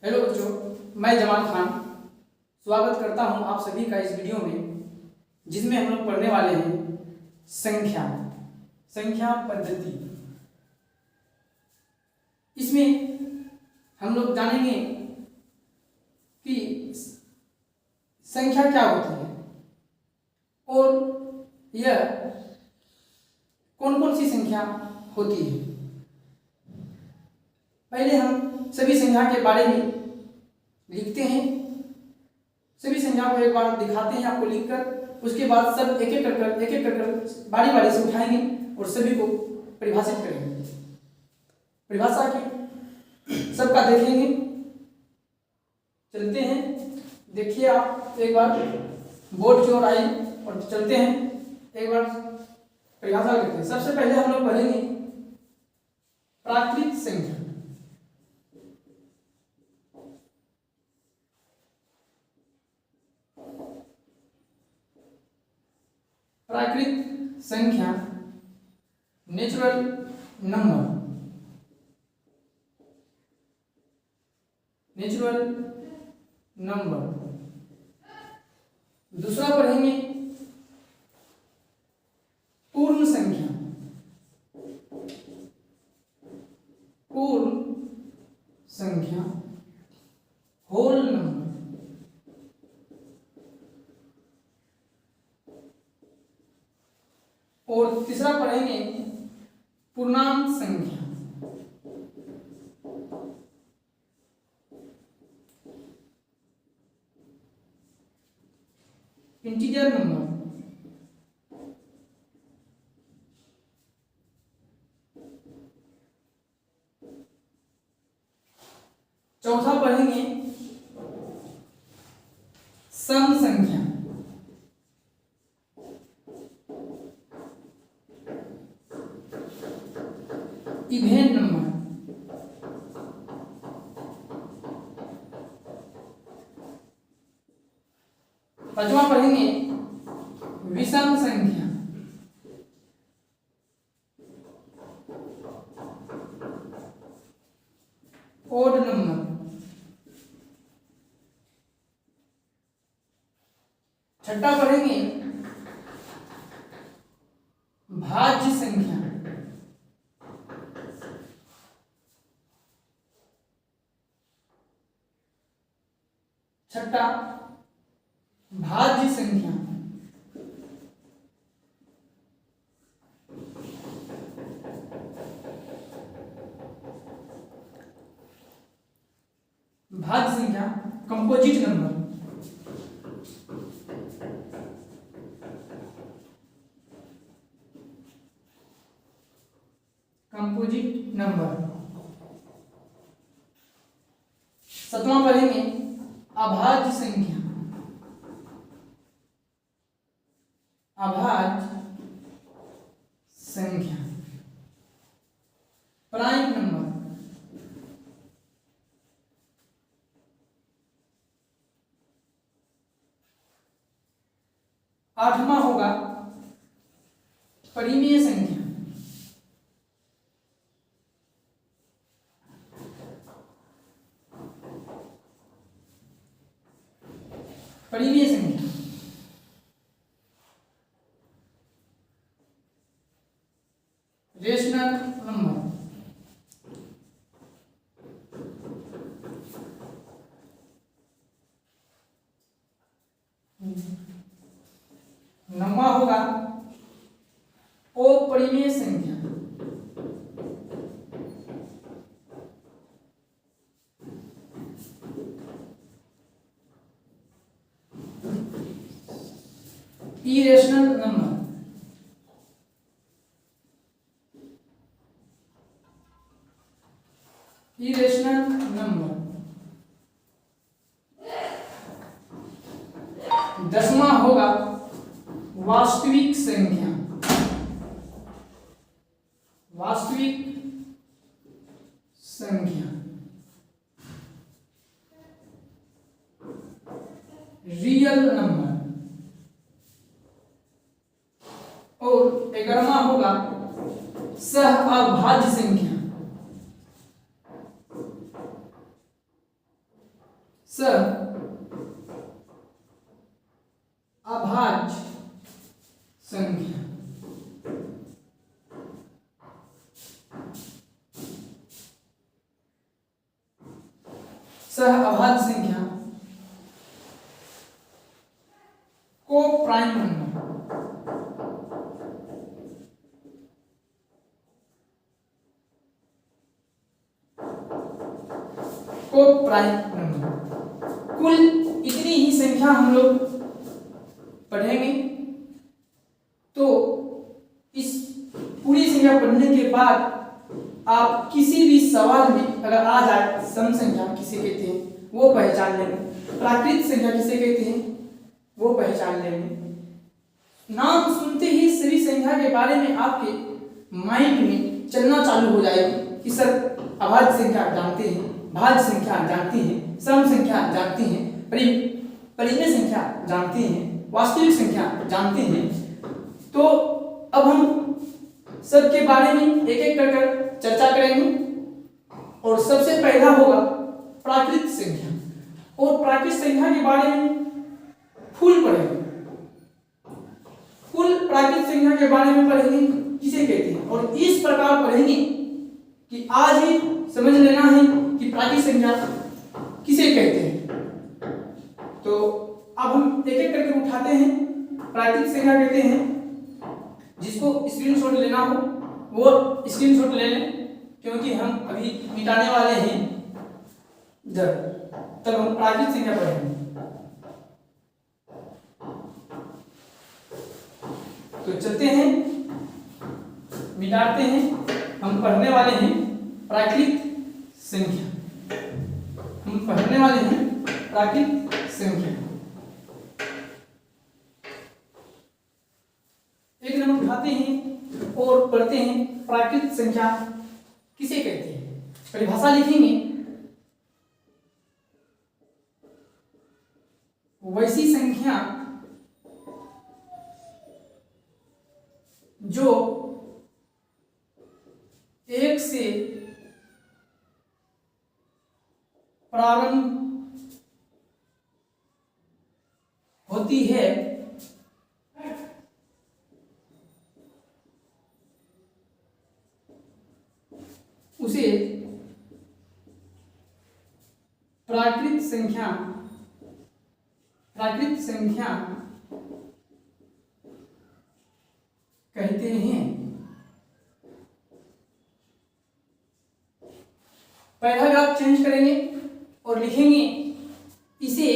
Hello बच्चों, मैं जमाल खान स्वागत करता हूं आप सभी का इस वीडियो में, जिसमें हम लोग पढ़ने वाले हैं संख्या पद्धति। इसमें हम लोग जानेंगे कि संख्या क्या होती है और यह कौन कौन सी संख्या होती है। पहले हम सभी संख्या के बारे में लिखते हैं, सभी संख्या को एक बार दिखाते हैं आपको लिखकर। उसके बाद सब एक एक कर बारी बारी से उठाएंगे और सभी को परिभाषित करेंगे। परिभाषा की सबका देखेंगे। चलते हैं, देखिए आप एक बार बोर्ड की ओर आइए और चलते हैं। एक बार परिभाषा लिखते हैं। सबसे पहले हम लोग पढ़ेंगे प्राकृत संख्या। प्राकृत संख्या नेचुरल नंबर। दूसरा पढ़ेंगे पूर्ण संख्या। Whole number. और तीसरा पढ़ेंगे पूर्णांक संख्या। Integer number. चौथा पढ़ेंगे सम संख्या। Even number. पांचवा पढ़ेंगे विषम संख्या। Odd number. छठा पढ़ेंगे भाज्य संख्या। भाज्य संख्या। भाज्य संख्या कंपोजिट नंबर। सातवां पढ़ेंगे अभाज्य संख्या। Prime number. आठवां होगा परिमेय संख्या। Rational number. नौवां होगा अपरिमेय संख्या। Irrational number. दसवां होगा वास्तविक संख्या। Real number. और 11वां होगा सह अभाज्य संख्या। अभाज्य संख्या। अभाज्य संख्या को प्राइम नंबर, को प्राइम नंबर। कुल इतनी ही संख्या हम लोग पढ़ेंगे। तो इस पूरी संख्या पढ़ने के बाद आप किसी भी सवाल में अगर आ जाए सम संख्या किसे कहते हैं वो पहचान लेंगे, प्राकृत संख्या किसे कहते हैं वो पहचान लेंगे। नाम सुनते ही सभी संख्या के बारे में आपके माइंड में चलना चालू हो जाएगी कि सर अभाज्य संख्या जानते हैं, भाज्य संख्या जानते हैं, सम संख्या जानते हैं, परिमेय संख्या जानते हैं, वास्तविक संख्या जानते हैं। तो अब हम सबके बारे में एक एक कर चर्चा करेंगे और सबसे पहला होगा प्राकृत संख्या। और प्राकृत संख्या के बारे में फुल पढ़ेंगे, फुल प्राकृत संख्या के बारे में पढ़ेंगे किसे कहते हैं, और इस प्रकार पढ़ेंगे कि आज ही समझ लेना है कि प्राकृत संख्या किसे कहते हैं। तो अब हम एक एक करके उठाते हैं। प्राकृत संख्या कहते हैं, जिसको स्क्रीनशॉट लेना हो वो स्क्रीनशॉट ले लें, क्योंकि हम अभी मिटाने वाले हैं तब हम प्राकृत संख्या पढ़ेंगे। तो चलते हैं, मिटाते हैं। हम पढ़ने वाले हैं प्राकृत संख्या, हम पढ़ने वाले हैं प्राकृत संख्या। एक नंबर उठाते हैं और पढ़ते हैं प्राकृत संख्या किसे कहते हैं। परिभाषा लिखेंगे, वैसी संख्या जो एक से प्रारंभ होती है उसे प्राकृत संख्या कहते हैं। पैराग्राफ चेंज करेंगे और लिखेंगे इसे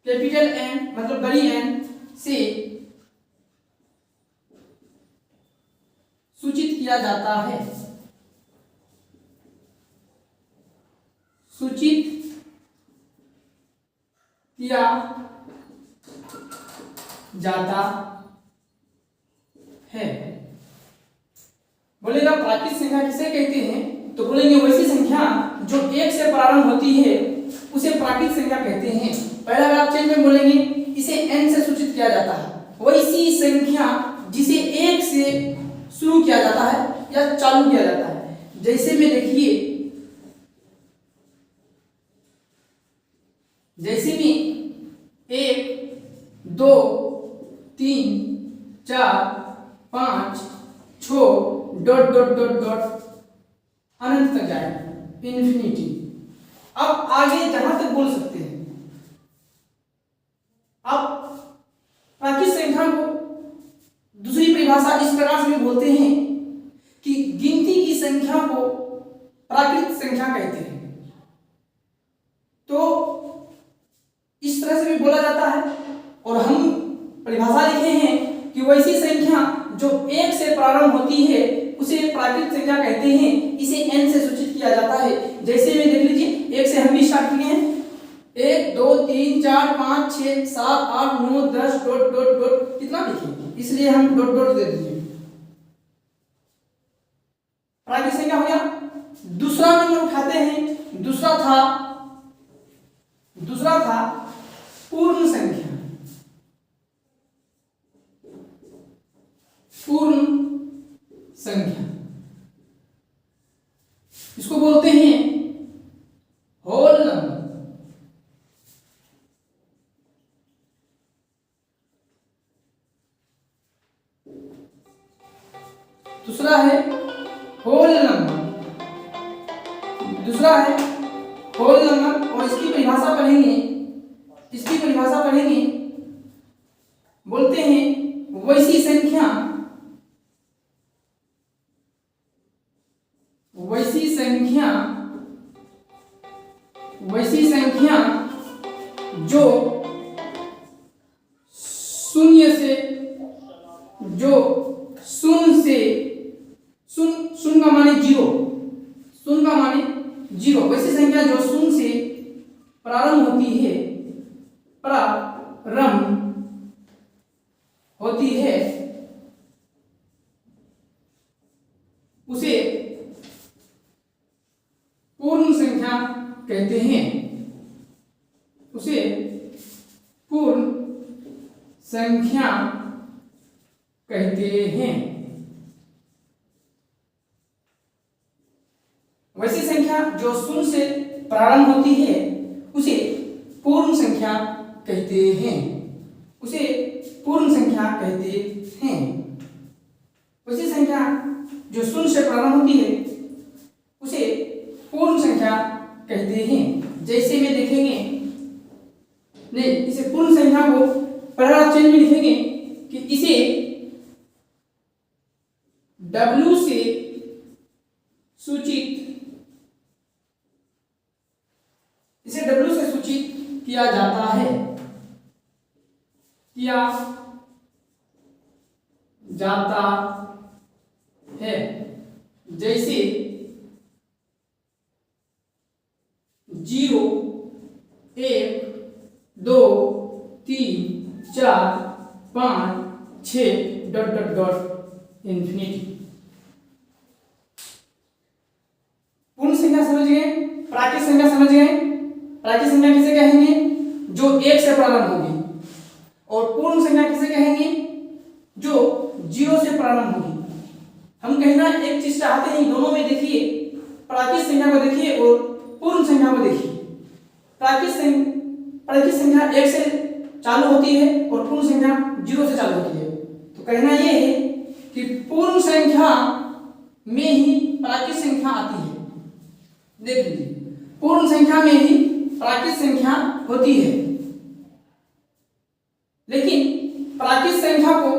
कैपिटल एन मतलब बड़ी एन से सूचित किया जाता है, सूचित किया जाता है। बोलेगा प्राकृत संख्या किसे कहते हैं, तो बोलेंगे वैसी संख्या जो एक से प्रारंभ होती है उसे प्राकृत संख्या कहते हैं। पैराग्राफ चेंज में बोलेंगे इसे n से सूचित किया जाता है, वैसी संख्या जिसे एक से शुरू किया जाता है या चालू किया जाता है। जैसे में देखिए, जैसे में 1 2 3 4 5 6 डॉट डॉट डॉट डॉट अनंत तक जाए, इन्फिनिटी। अब आगे जहां तक बोल सकते हैं। अब प्राकृत संख्या को दूसरी परिभाषा इस प्रकार से भी बोलते हैं कि गिनती की संख्या को प्राकृत संख्या कहते हैं। तो इस तरह से भी बोला जाता है। और हम परिभाषा लिखे हैं कि वैसी संख्या जो एक से प्रारंभ होती है उसे प्राकृत संख्या कहते हैं, इसे n से सूचित किया जाता है। जैसे में देख लीजिए, एक से हम भी स्टार्ट किए हैं, 1 2 3 4 5 6 7 8 9 10 डॉट डॉट डॉट कितना लिखेंगे, इसलिए हम डॉट डॉट दे दीजिए। प्राकृत संख्या हो गया। दूसरा नंबर उठाते हैं, दूसरा था पूर्ण संख्या। पूर्ण संख्या इसको बोलते हैं दूसरा है होल नंबर, और इसकी परिभाषा पढ़ेंगे, इसकी परिभाषा पढ़ेंगे, बोलते हैं वैसी संख्या, वैसी संख्या, वैसी संख्या जो शून्य से, जो शून्य से, शून्य का माने जीरो, शून्य का माने जीरो, वैसी संख्या जो शून्य से प्रारंभ होती है, प्रारंभ होती है, उसे पूर्ण संख्या कहते हैं, उसे पूर्ण संख्या कहते हैं। वैसी संख्या जो शून्य से प्रारंभ होती है उसे पूर्ण संख्या कहते हैं, उसे पूर्ण संख्या कहते हैं। वैसी संख्या जो शून्य से प्रारंभ होती है उसे पूर्ण संख्या कहते हैं। जैसे में देखेंगे, नहीं, इसे पूर्ण संख्या को पहला चेंज में लिखेंगे कि इसे W से सूचित, इसे W से सूचित किया जाता है, किया जाता है। जैसे 0, 1, 2, 3, 4, 5, 6 डॉट डॉट डॉट इंफिनिटी। पूर्ण संख्या समझ गए, प्राकृत संख्या समझ गए। प्राकृत संख्या किसे कहेंगे? जो 1 से प्रारंभ होगी। और पूर्ण संख्या किसे कहेंगे? जो 0 से प्रारंभ होगी। हम कहीं ना एक चीज चाहते हैं, दोनों में देखिए, प्राकृत संख्या को देखिए और पूर्ण संख्या को देखिए। प्राकृत संख्या 1 से चालू होती है और पूर्ण संख्या 0 से चालू होती है। तो कहना यह है कि पूर्ण संख्या में ही प्राकृत संख्या आती है। देख लीजिए, पूर्ण संख्या में ही प्राकृत संख्या होती है, लेकिन प्राकृत संख्या को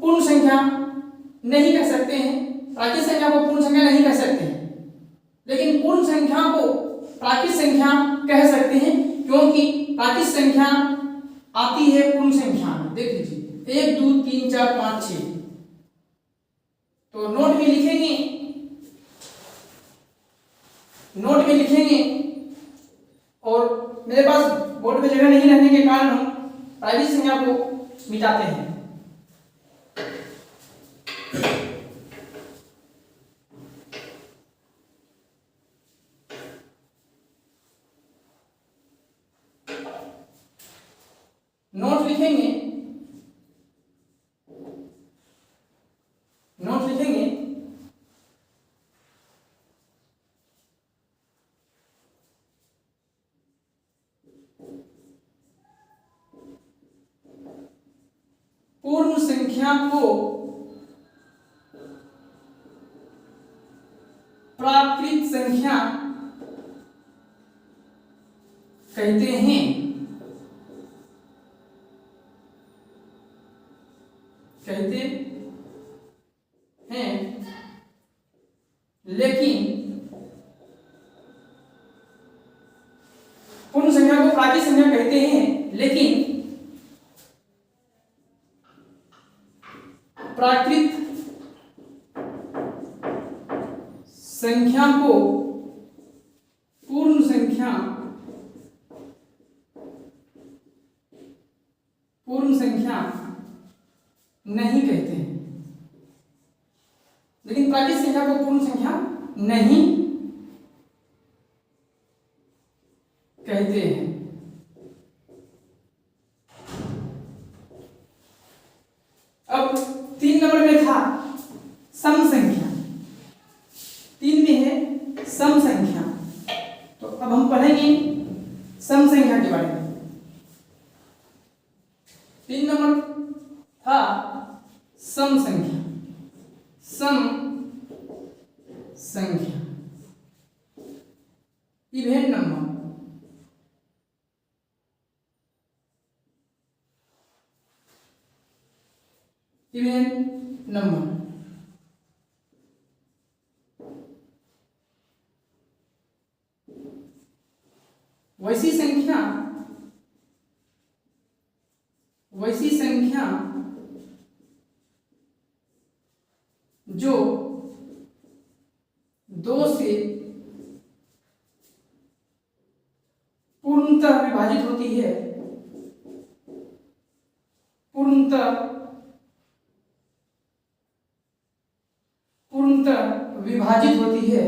पूर्ण संख्या नहीं कह सकते हैं। प्राकृत संख्या को पूर्ण संख्या नहीं कह सकते हैं, लेकिन पूर्ण संख्या को प्राकृत संख्या कह सकते हैं, क्योंकि प्राकृत संख्या आती है पूर्ण संख्या में। देख लीजिए, 1, 2, 3, 4, 5, 6। तो नोट में लिखेंगे, नोट में लिखेंगे। और मेरे पास बोर्ड पे जगह नहीं रहने के कारण हम प्राकृत संख्या को मिटाते हैं। नोट लिखेंगे, नोट लिखेंगे। पूर्ण संख्या को प्राकृत संख्या कहते हैं, कहते हैं। लेकिन पूर्ण संख्या को प्राकृत संख्या कहते हैं, लेकिन प्राकृत संख्या को पूर्ण संख्या, पूर्ण संख्या नहीं कहते हैं। लेकिन प्राकृत संख्या को पूर्ण संख्या नहीं कहते हैं। अब 3 नंबर में था सम संख्या, 3 में है सम संख्या। तो अब हम पढ़ेंगे सम संख्या के बारे में। 3 नंबर था सम संख्या, सम संख्या। Even number. इवन नंबर वैसी संख्या जो 2 से पूर्णतः विभाजित होती है, पूर्णतः विभाजित होती है,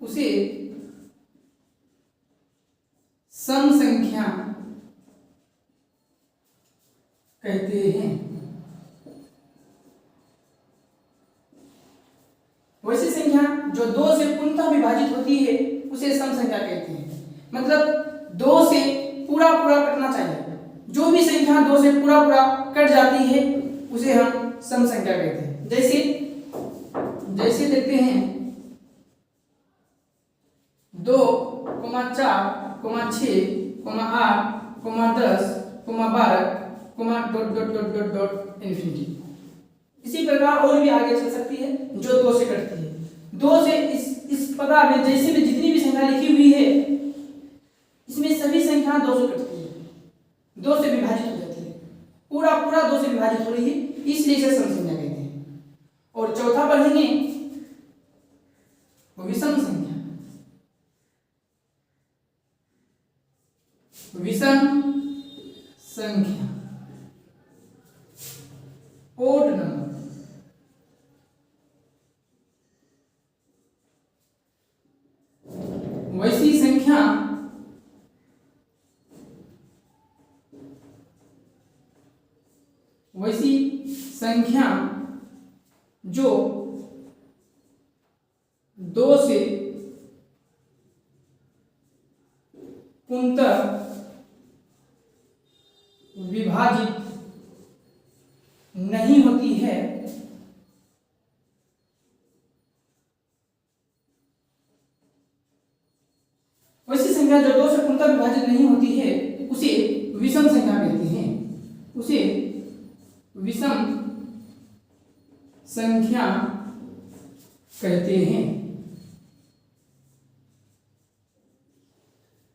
उसे सम संख्या कहते हैं। वैसी संख्या जो 2 से पूर्णतः विभाजित होती है उसे सम संख्या कहते हैं। मतलब 2 से पूरा कटना चाहिए। जो भी संख्या 2 से पूरा कट जाती है उसे हम सम संख्या कहते हैं। जैसे देखते हैं 2, 4, 6, 8, 10, 12 इंफिनिटी। इसी प्रकार और भी आगे चल सकती है जो 2 से कटती है। 2 से इस प्रकार में जैसे में जितनी भी संख्या लिखी हुई है इसमें सभी संख्या 2 से कटती है, 2 से विभाजित हो जाती है, पूरा 2 से विभाजित हो रही है, इसलिए इसे सम संख्या कहते हैं। और चौथा पढ़ेंगे विषम संख्या। Odd number. वैसी संख्या जो 2 से पूर्णतः विभाजित नहीं होती है, वैसी संख्या जो 2 से पूर्णतः विभाजित नहीं होती है उसे विषम संख्या कहते हैं। उसे विषम संख्या कहते हैं।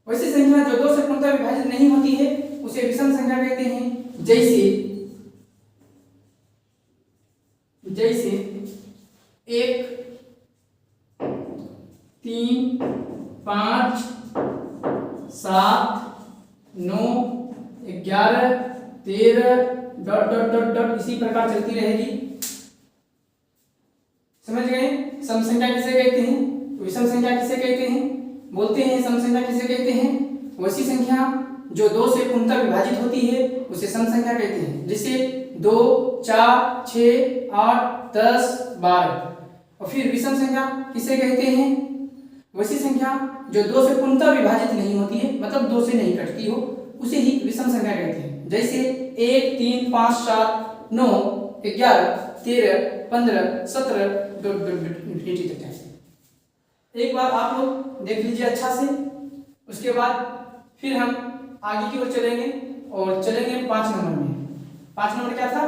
वैसी संख्या जो 2 से पूर्णतः विभाजित नहीं होती है उसे विषम संख्या कहते हैं। जैसे 1, 3, 5, 7, 9, 11, 13 ... इसी प्रकार चलती रहेगी। समझ गए? सम संख्या किसे कहते हैं, विषम संख्या किसे कहते हैं, बोलते हैं सम संख्या किसे कहते हैं? वैसी संख्या जो 2 से पूर्णतः विभाजित होती है उसे सम संख्या कहते हैं। जैसे 2, 4, 6, 8, 10, 12। और फिर विषम संख्या किसे कहते हैं? वैसी संख्या जो 2 से पूर्णतः विभाजित नहीं होती है, मतलब 2 से नहीं कटती हो, उसे ही विषम संख्या कहते हैं। जैसे 1, 3, 5, 7, 9, 11, 13, 15, 17 ... इंफिनिटी तक जाए। एक बार आप लोग देख लीजिए अच्छा से, उसके बाद फिर हम आगे की ओर चलेंगे और चलेंगे 5 नंबर में। 5 नंबर क्या था?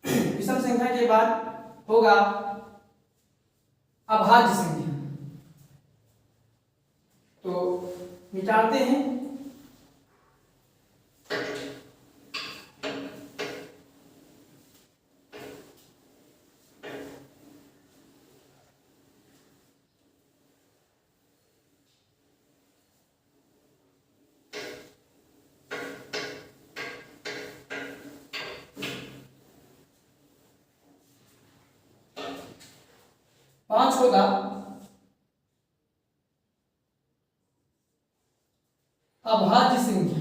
विषम संख्या के बाद होगा अभाज्य संख्या। तो मिटाते हैं। पांच होगा अभाज्य संख्या।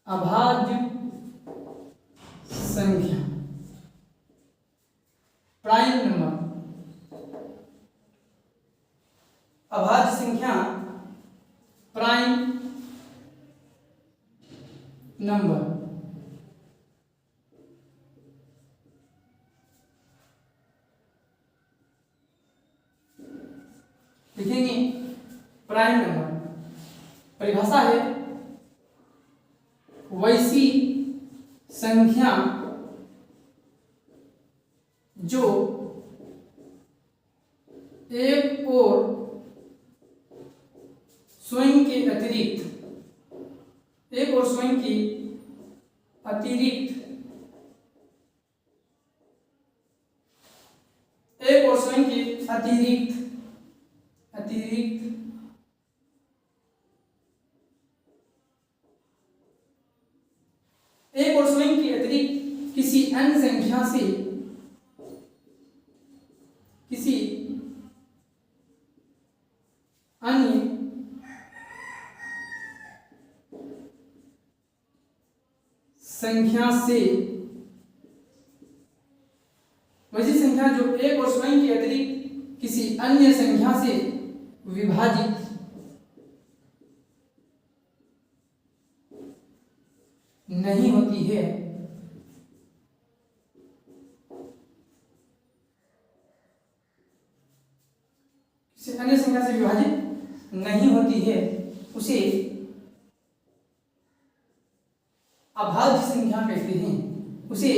अभाज्य संख्या प्राइम नंबर। अभाज्य संख्या प्राइम नंबर। लिखेंगे प्राइम नंबर। परिभाषा है वैसी संख्या जो एक और स्वयं के अतिरिक्त एक और स्वयं की अतिरिक्त एक और स्वयं की अतिरिक्त अतिरिक्त एक और स्वयं की अतिरिक्त किसी अन्य संख्या से किसी अन्य संख्या से वैसी संख्या जो एक और स्वयं के अतिरिक्त किसी अन्य संख्या से विभाजित नहीं होती है, किसी अन्य संख्या से विभाजित नहीं होती है, उसे अभाज्य संख्या कहते हैं। उसे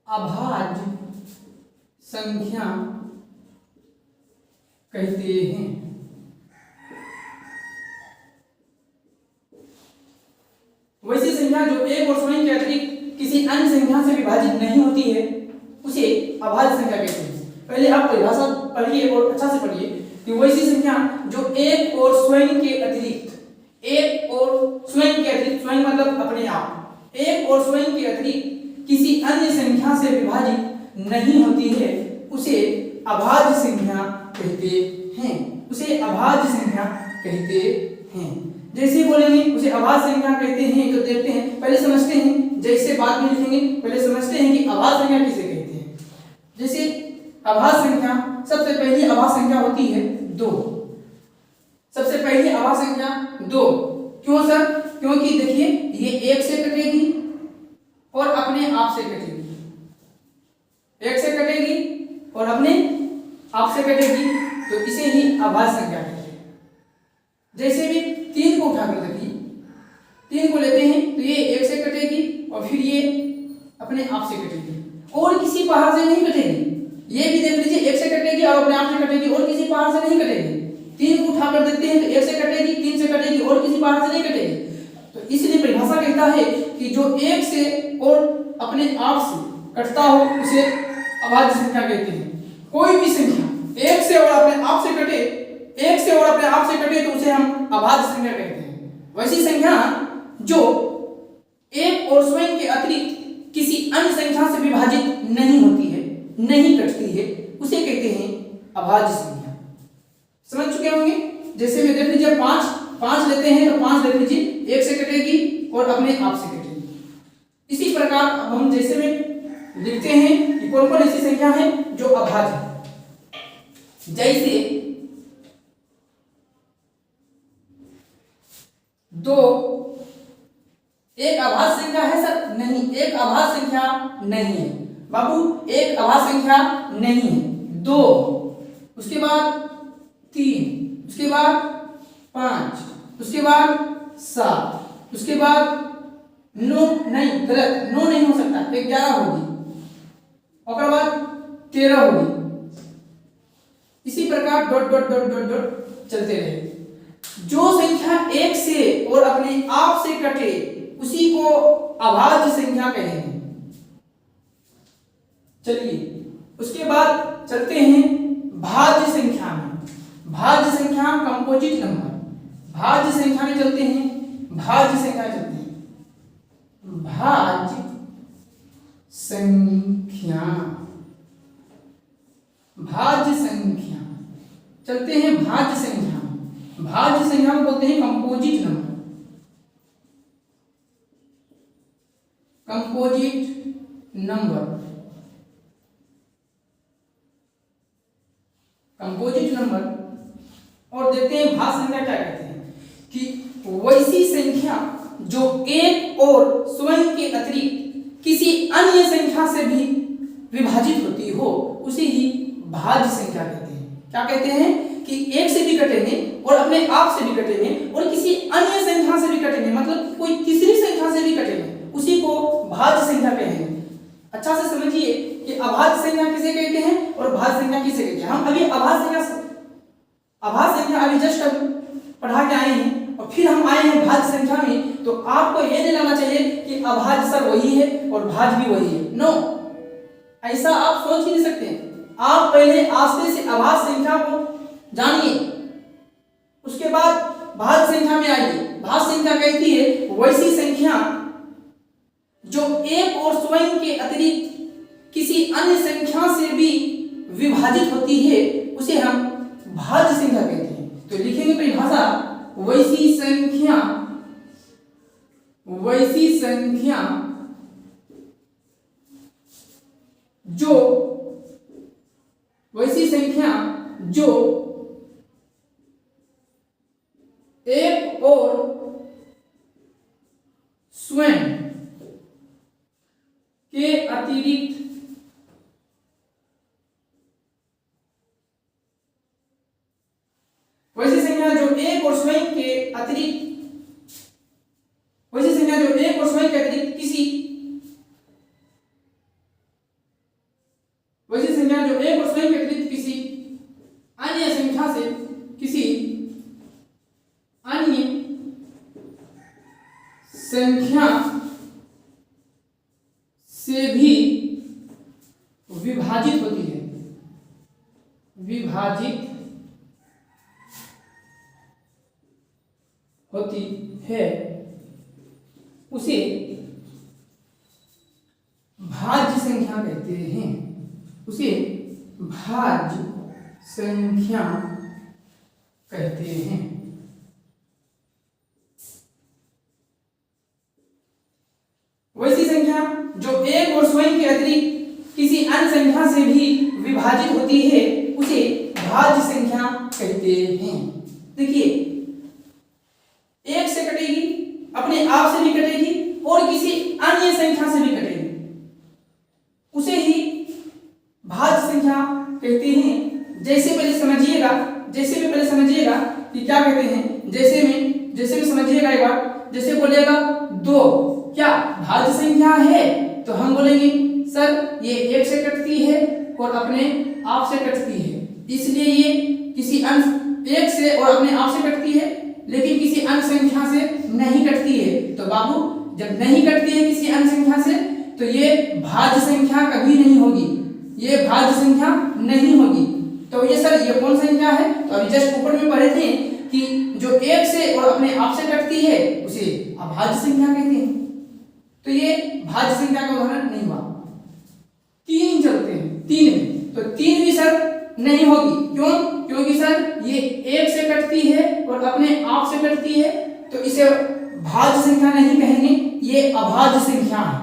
अभाज्य संख्या कहते हैं। वैसी संख्या जो एक और स्वयं के अतिरिक्त किसी अन्य संख्या से विभाजित नहीं होती है, उसे अभाज्य संख्या कहते हैं। पहले आप परिभाषा पढ़िए और अच्छा से पढ़िए कि वैसी संख्या जो एक और स्वयं के अतिरिक्त स्वयं मतलब अपने आप, एक और स्वयं के अतिरिक्त किसी अन्य संख्या से विभाजित नहीं होती है, उसे अभाज्य संख्या कहते हैं। उसे अभाज्य संख्या कहते हैं। जैसे बोलेंगे उसे अभाज्य संख्या कहते हैं, तो देखते हैं, पहले समझते हैं, जैसे बाद में लिखेंगे, पहले समझते हैं कि अभाज्य संख्या किसे कहते हैं। जैसे अभाज्य संख्या, सबसे पहली अभाज्य संख्या होती है 2। सबसे पहली अभाज्य संख्या 2। क्यों सर? क्योंकि देखिए ये 1 से कटेगी और अपने आप से कटेगी, 1 से कटेगी और अपने आप से कटेगी, तो इसे ही अभाज्य संख्या कहते हैं। जैसे भी 3 को उठाकर देखिए, 3 को लेते हैं तो ये 1 से कटेगी और फिर ये अपने आप से कटेगी और किसी पहाड़ से नहीं कटेगी। ये भी देख लीजिए 1 से कटेगी और अपने आप से कटेगी और किसी पहाड़ से नहीं कटेगी। 3 को उठाकर देखते हैं तो 1 से कटेगी, 3 से कटेगी और किसी पहाड़ से नहीं कटेगी। तो इसलिए परिभाषा कहता है कि जो 1 से और अपने आप से कटता हो उसे अभाज्य संख्या कहते हैं। कोई भी संख्या 1 से और अपने आप से कटे, 1 से और अपने आप से कटे तो उसे हम अभाज्य संख्या कहते हैं। वैसी संख्या जो एक और स्वयं के अतिरिक्त किसी अन्य संख्या से विभाजित नहीं होती है, नहीं कटती है, उसे कहते हैं अभाज्य संख्या। समझ चुके होंगे? जैसे में देख लीजिए 5 लेते हैं तो 5 देख लीजिए 1 से कटेगी और अपने आप से कटेगी। इसी प्रकार अब हम जैसे में लिखते हैं कि कौन कौन ऐसी संख्या है जो अभाज्य है। जैसे 2 एक अभाज्य संख्या है सर? नहीं, एक अभाज्य संख्या नहीं है बाबू, एक अभाज्य संख्या नहीं है। 2, उसके बाद 3, उसके बाद 5, उसके बाद 7, उसके बाद 9, नहीं गलत, 9 नहीं हो सकता, 11 होगी और बाद 13 होगी। इसी प्रकार dot dot dot dot dot चलते रहे। जो संख्या 1 से और अपने आप से कटे उसी को अभाज्य संख्या कहेंगे। चलिए उसके बाद चलते हैं भाज्य संख्या में। भाज्य संख्या कंपोजिट नंबर, भाज्य संख्या में चलते हैं, भाज्य संख्या चलते हैं। भाज्य संख्या, भाज्य संख्या चलते हैं, भाज्य संख्या। भाज्य संख्या में बोलते हैं composite number, composite number, composite number. और देखते हैं भाज्य संख्या क्या कहते हैं कि वैसी संख्या जो एक और स्वयं के अतिरिक्त किसी अन्य संख्या से भी विभाजित होती हो उसे ही भाज्य संख्या कहते हैं। क्या कहते हैं कि एक से भी कटेंगे और अपने आप से भी कटेंगे और किसी अन्य संख्या से भी कटेंगे, मतलब कोई तीसरी संख्या से भी कटेंगे, उसी को भाज्य संख्या कहेंगे। अच्छा से समझिए कि अभाज्य संख्या किसे कहते हैं और भाज्य संख्या किसे कहते हैं। हम अभी अभाज्य संख्या अभी जस्ट पढ़ा के आए हैं और फिर हम आए हैं भाज्य संख्या में, तो आपको यह नहीं लगना चाहिए कि अभाज्य सर वही है और भाज्य भी वही है। नो, ऐसा आप सोच ही नहीं सकते। आप पहले आस्ते से अभाज्य संख्या को जानिए, उसके बाद भाज्य संख्या में आइए। भाज्य संख्या कहती है वैसी संख्या जो एक और स्वयं के अतिरिक्त किसी अन्य संख्या से भी विभाजित होती है उसे हम भाज्य संख्या कहते हैं। तो लिखेंगे परिभाषा, वैसी संख्या जो एक और स्वयं के अतिरिक्त वैसी संख्या जो एक और स्वयं के अतिरिक्त किसी अन्य संख्या से भी विभाजित होती है उसे भाज्य संख्या कहते हैं। उसे भाज्य संख्या कहते हैं। वैसी संख्या जो एक और स्वयं के अतिरिक्त किसी अन्य संख्या से भी विभाजित होती है उसे भाज्य संख्या कहते हैं। देखिए, एक से कटेगी, अपने आप से भी कटेगी और किसी अन्य संख्या से भी कटेगी, उसे ही भाज्य संख्या कहते हैं। जैसे पहले समझिएगा कि क्या कहते हैं। जैसे में समझिएगा एक बार, जैसे बोलेगा 2 क्या भाज्य संख्या है, तो हम बोलेंगे सर ये एक से कटती है और अपने आप से कटती है, इसलिए ये किसी अन्य एक से और अपने आप से कटती है, लेकिन किसी अन्य संख्या से नहीं कटती है। तो बाबू, जब नहीं कटती है किसी अन्य संख्या से तो ये भाज्य संख्या कभी नहीं होगी, ये भाज्य संख्या नहीं होगी। तो ये सर ये कौन संख्या है, तो अभी जस्ट ऊपर में पढ़े थे कि जो एक से और अपने आप से कटती है उसे अभाज्य संख्या कहते हैं। तो ये भाज्य संख्या का उदाहरण नहीं हुआ। 3 चलते हैं, 3 में, तो 3 भी सर नहीं होगी। क्यों? क्योंकि सर ये एक से कटती है और अपने आप से कटती है, तो इसे भाज्य संख्या नहीं कहेंगे, ये अभाज्य संख्या है।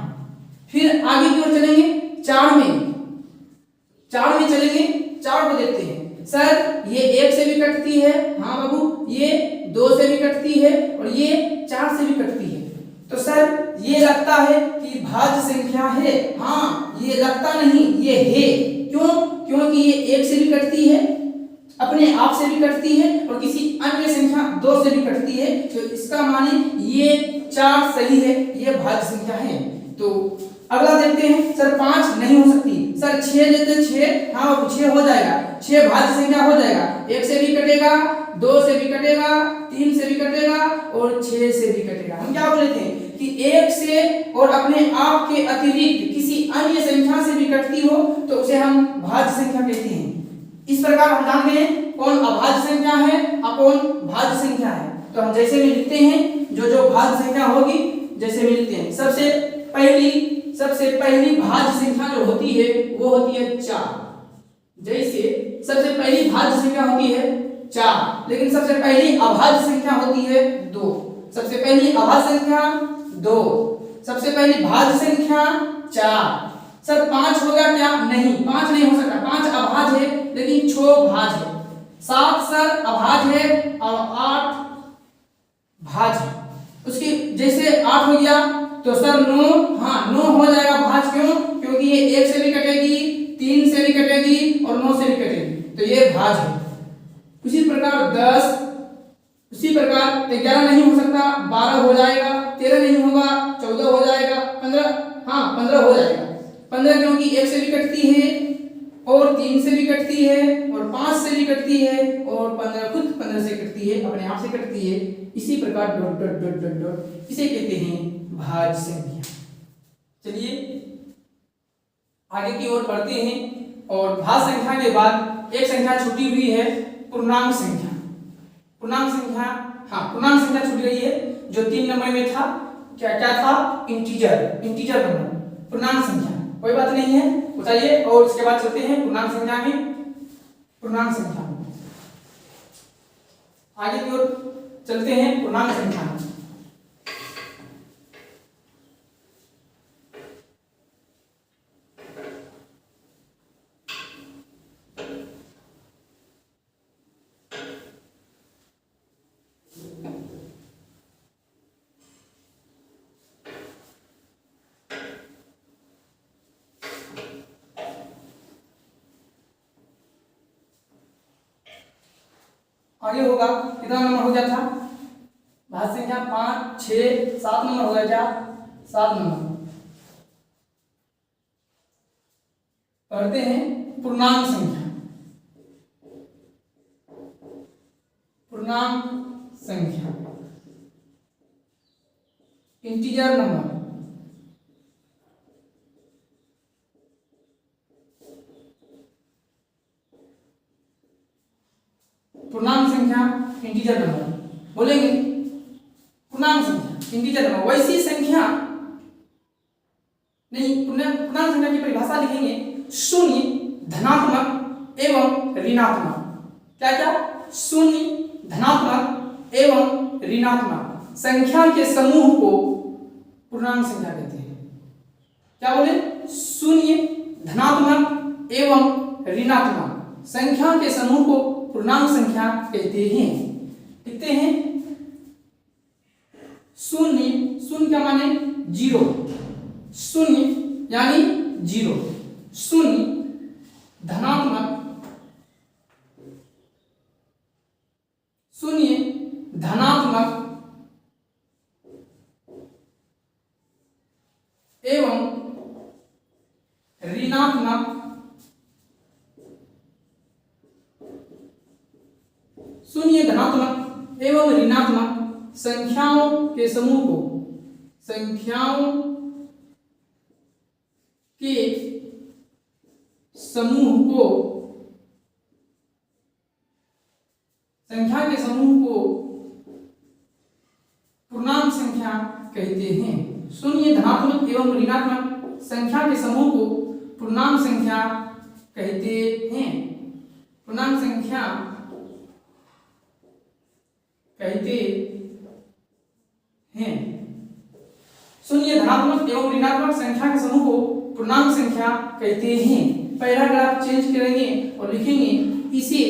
फिर आगे की ओर चलेंगे, 4 में चलेंगे। 4 को देखते हैं, सर ये एक से भी कटती है, हाँ बाबू, ये 2 से भी कटती है और ये 4 से भी कटती है। तो सर ये लगता है कि भाज्य संख्या है, हाँ ये लगता नहीं, ये है। क्यों? क्योंकि ये एक से भी कटती है, अपने आप से भी कटती है और किसी अन्य संख्या 2 से भी कटती है, तो इसका माने ये 4 सही है, ये भाज्य संख्या है। तो अगला देखते हैं, सर 5 नहीं हो सकती, सर 6 लेते हैं, 6, हाँ 6 हो जाएगा, 6 भाज्य संख्या हो जाएगा, 1 से भी कटेगा, 2 से भी कटेगा, 3 से भी कटेगा और 6 से भी कटेगा। हम क्या बोले थे कि 1 से और अपने आप के अतिरिक्त किसी अन्य संख्या से भी कटती हो तो उसे हम भाज्य संख्या कहते हैं। इस प्रकार हम जान गए कौन अभाज्य संख्या है और कौन भाज्य संख्या है। तो हम जैसे में लिखते हैं, जो भाज्य संख्या होगी जैसे में लिखते हैं। सबसे पहली भाज्य संख्या जो होती है वो होती है 4। जैसे सबसे पहली भाज्य संख्या होती है 4, लेकिन सबसे पहली अभाज्य संख्या होती है 2। सबसे पहली अभाज्य संख्या 2, सबसे पहली भाज्य संख्या 4। सर 5 होगा क्या? नहीं, 5 नहीं हो सकता, 5 अभाज्य है लेकिन 6 भाज्य है। 7 सर अभाज्य है और 8 भाज्य। उसकी जैसे 8 हो गया तो सर 9, हाँ 9 हो जाएगा भाज्य। क्यों? क्योंकि ये 1 से भी कटेगी, 3 से भी कटेगी और 9 से भी कटेगी, तो ये भाज्य है। उसी प्रकार 10, उसी प्रकार 11 नहीं हो सकता, 12 हो जाएगा, 13 नहीं होगा, 14 हो जाएगा, 15, हाँ 15 हो जाएगा। 15 क्योंकि 1 से भी कटती है और 3 से भी कटती है और 5 से भी कटती है और 15 खुद 15 से कटती है, अपने आप से कटती है। इसी प्रकार dot dot dot dot dot इसे कहते हैं भाज्य संख्या। चलिए आगे की ओर बढ़ते हैं। और भाज्य संख्या के बाद एक संख्या छूटी हुई है, पूर्णांक संख्या। पूर्णांक संख्या, हाँ पूर्णांक संख्या छूट गई है जो 3 नंबर में था। क्या क्या था? इंटीजर, इंटीजर नंबर, पूर्णांक संख्या। कोई बात नहीं है, बताइए। और उसके बाद चलते हैं पूर्णांक संख्या में। पूर्णांक संख्या आगे की ओर चलते हैं। पूर्णांक संख्या आगे होगा, कितना नंबर हो गया था? भाज्य संख्या 5, 6, 7 नंबर हो गया क्या? 7 नंबर। पढ़ते हैं पूर्णांक संख्या। पूर्णांक संख्या इंटीजर नंबर। पूर्णांक संख्या इंटीजर नंबर बोलेंगे। पूर्णांक संख्या इंटीजर नंबर वैसी संख्या नहीं, पूर्णांक संख्या की परिभाषा लिखेंगे, शून्य, धनात्मक एवं ऋणात्मक। क्या क्या? शून्य, धनात्मक एवं ऋणात्मक संख्या के समूह को पूर्णांक संख्या कहते हैं। क्या बोले? शून्य, धनात्मक एवं ऋणात्मक संख्या के समूह को पूर्णांक संख्या कहते हैं। लिखते हैं शून्य, शून्य क्या माने? 0, शून्य यानी 0, शून्य, धनात्मक, शून्य, धनात्मक एवं ऋणात्मक शून्य, धनात्मक एवं ऋणात्मक संख्याओं के समूह को, संख्याओं के समूह को, संख्या के समूह को पूर्णांक संख्या कहते हैं। शून्य, धनात्मक एवं ऋणात्मक संख्या के समूह को पूर्णांक संख्या कहते हैं। पूर्णांक संख्या कहते हैं। शून्य, धनात्मक एवं ऋणात्मक संख्या के समूह को पूर्णांक संख्या कहते हैं। पैराग्राफ चेंज करेंगे और लिखेंगे इसे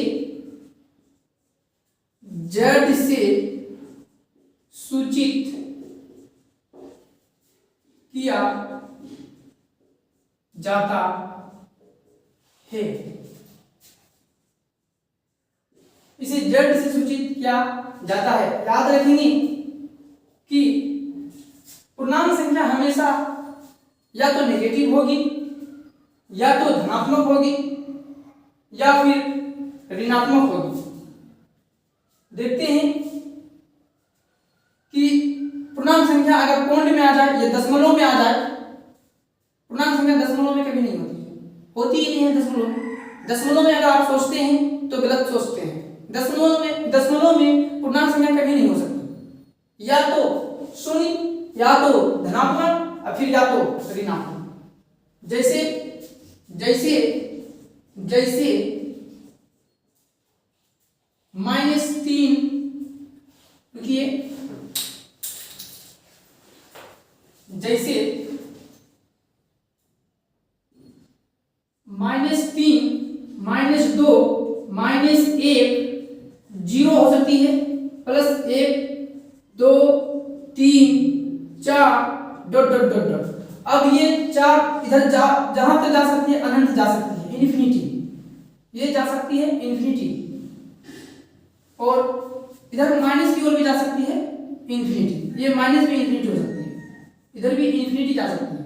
जड़ से सूचित किया जाता है। इसे जड़ से सूचित किया जाता है। याद रखेंगे कि पूर्णांक संख्या हमेशा या तो नेगेटिव होगी, या तो धनात्मक होगी, या फिर ऋणात्मक होगी। देखते हैं कि पूर्णांक संख्या अगर पौंड में आ जाए या दशमलव में आ जाए, पूर्णांक संख्या दशमलव में कभी नहीं होती ही नहीं है। दशमलव में अगर आप सोचते हैं तो गलत सोचते हैं। दशमलव में पूर्णांक संख्या कभी नहीं हो सकती, या तो शून्य, या तो धनात्मक और फिर या तो ऋणात्मक। जैसे जैसे जैसे -3, लिखिए, जैसे -3, -2, -1 0 हो सकती है, +1, 2, 3 4 डॉट डॉट डॉट डॉट। अब ये 4 इधर जहां तक जा सकती है अनंत जा सकती है, इन्फिनिटी, ये जा सकती है इन्फिनिटी, और इधर माइनस की ओर भी जा सकती है इन्फिनिटी, ये माइनस भी इन्फिनिटी हो सकती है, इधर भी इन्फिनिटी जा सकती है।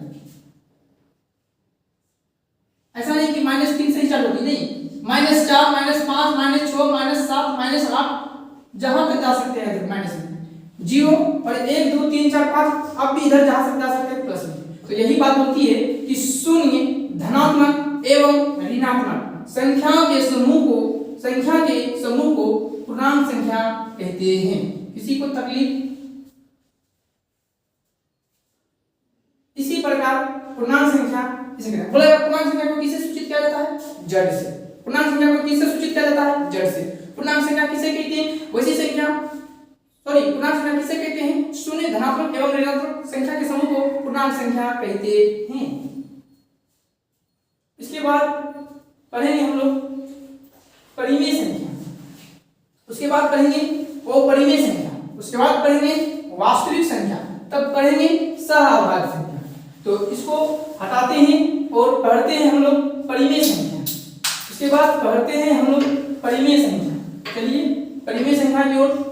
ऐसा नहीं कि -3 से ही चालू होगी, नहीं, -4 -5 -6 -7 -8 जहां तक जा सकते हैं इधर माइनस में, 0 और 1 2 3 4 5 अब भी इधर जा सकते हैं प्लस में। तो यही बात होती है कि शून्य, धनात्मक एवं ऋणात्मक संख्या के समूह को पूर्णांक संख्या कहते हैं। किसी को तकलीफ? इसी प्रकार पूर्णांक संख्या इसे कहते हैं। बोला पूर्णांक संख्या को किससे सूचित किया जाता है? जड़ से। पूर्णांक संख्या को किससे सूचित किया जाता है? जड़ से। पूर्णांक संख्या किसे कहते हैं? वैसी संख्या, पूर्णांक संख्या किसे कहते हैं? शून्य, धनात्मक एवं ऋणात्मक संख्या के समूह को पूर्णांक संख्या कहते हैं। इसके बाद पढ़ेंगे हम लोग परिमेय संख्या, उसके बाद पढ़ेंगे अपरिमेय संख्या, उसके बाद पढ़ेंगे वास्तविक संख्या, तब पढ़ेंगे सहअभाज्य संख्या। तो इसको हटाते हैं और पढ़ते हैं हम लोग परिमेय संख्या, उसके बाद पढ़ते हैं हम लोग परिमेय संख्या। चलिए परिमेय संख्या की ओर।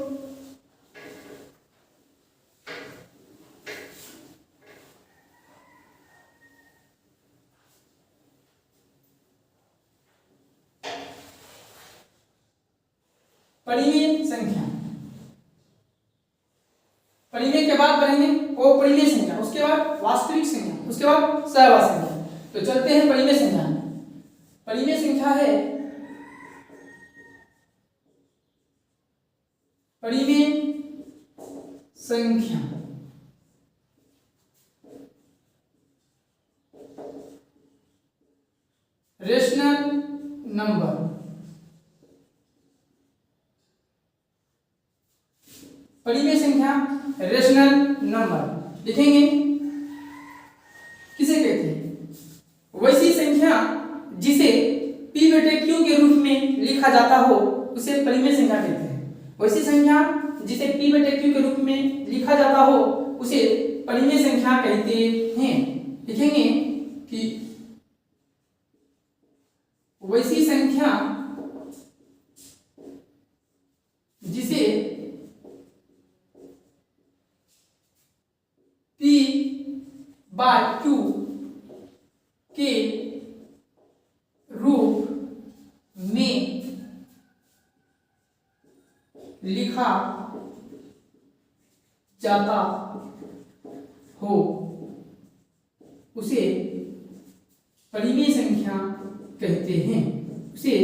परिमेय संख्या, परिमेय के बाद पढ़ेंगे अपरिमेय संख्या, उसके बाद वास्तविक संख्या, उसके बाद सहअभाज्य संख्या। तो चलते हैं परिमेय संख्या। परिमेय संख्या है परिमेय संख्या रेशनल नंबर। परिमेय संख्या रेशनल नंबर लिखेंगे, किसे कहते हैं? वैसी संख्या जिसे p/q के रूप में लिखा जाता हो उसे परिमेय संख्या कहते हैं। वैसी संख्या जिसे p/q के रूप में लिखा जाता हो उसे परिमेय संख्या कहते हैं। लिखेंगे कि वैसी संख्या जिसे p/q के रूप में लिखा जाता हो उसे परिमेय संख्या कहते हैं, उसे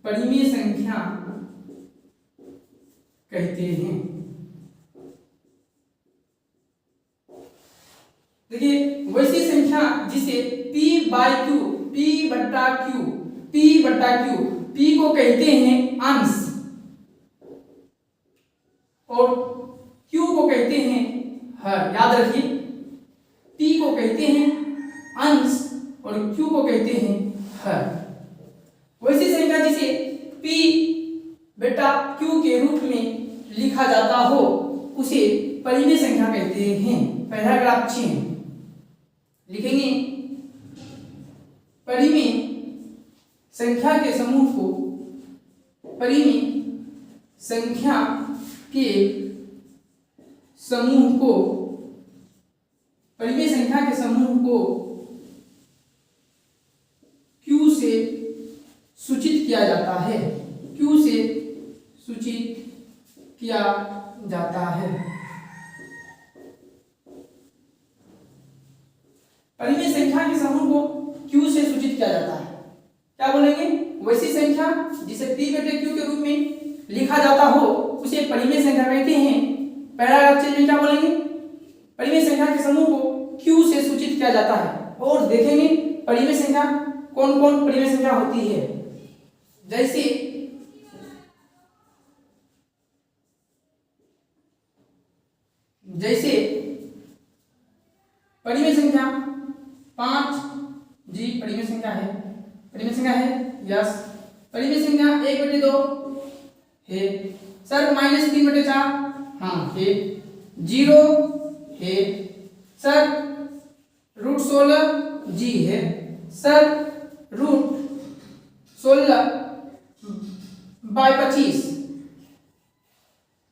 परिमेय संख्या कहते हैं। देखिए वैसी संख्या जिसे p/q p को कहते हैं अंश और q को कहते हैं हर। याद रखिए p को कहते हैं अंश और q को कहते हैं हर। वैसी संख्या जिसे p/q के रूप में लिखा जाता हो उसे परिमेय संख्या कहते हैं। पैराग्राफ 6 लिखेंगे, परिमेय संख्या के समूह को परिमेय संख्या के समूह को परिमेय संख्या के समूह को q से सूचित किया जाता है, q से सूचित किया जाता है। परिमेय संख्या के समूह को q से सूचित किया जाता है। क्या बोलेंगे? वैसी संख्या जिसे p/q के रूप में लिखा जाता हो उसे परिमेय संख्या कहते हैं। पैराग्राफ 6 में क्या बोलेंगे? परिमेय संख्या के समूह को q से सूचित किया जाता है। और देखेंगे परिमेय संख्या कौन कौन परिमेय संख्या होती है। जैसे परिमेय संख्या 5 जी परिमेय संख्या है, परिमेय संख्या है यस। परिमेय संख्या 1/2 है सर, -3/4 हाँ है। 0 है सर, रूट 16 जी है सर, रूट 16/25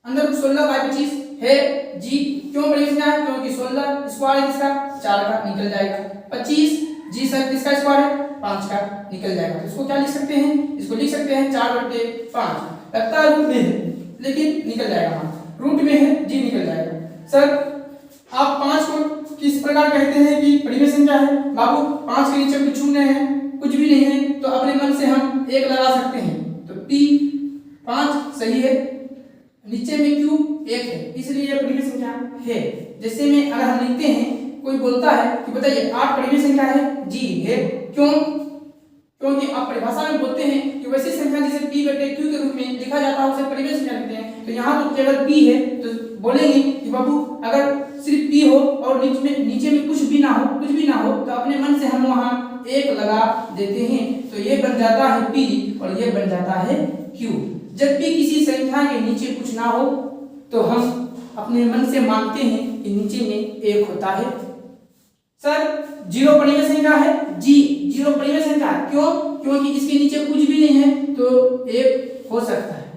अंदर रूट 16/25 है जी। क्यों बड़ी संख्या है? क्योंकि 16 स्क्वायर है किसका 4 का, निकल जाएगा। 25 जी सर किसका स्क्वायर है 5 का, निकल जाएगा। तो इसको क्या लिख सकते हैं? इसको लिख सकते हैं 4/5। लगता है रूट में है लेकिन निकल जाएगा, रूट में है जी, निकल जाएगा। सर आप 5 को किस प्रकार कहते हैं कि परिमेय संख्या है? बाबू 5 के नीचे कुछ नहीं है, कुछ भी नहीं है, तो अपने मन से हम 1 लगा सकते हैं। तो P 5 सही है, नीचे में Q 1 है, इसलिए यह परिमेय संख्या है। जैसे में अगर हम लिखते हैं, कोई बोलता है कि बताइए 8 परिमेय संख्या है जी है। क्यों? क्योंकि आप परिभाषा में बोलते हैं कि वैसी संख्या जिसे P/Q के रूप में लिखा जाता है उसे परिमेय संख्या कहते हैं। तो यहाँ तो केवल P है, तो बोलेंगे कि बाबू अगर सिर्फ P हो और नीचे में कुछ भी ना हो तो अपने मन से हम वहाँ 1 लगा देते हैं, तो ये बन जाता है P और ये बन जाता है Q। जब भी किसी संख्या के नीचे कुछ ना हो तो हम अपने मन से मानते हैं कि नीचे में 1 होता है। सर 0 परिमेय संख्या है जी, 0 परिमेय संख्या क्यों? क्योंकि इसके नीचे कुछ भी नहीं है तो 1 हो सकता है।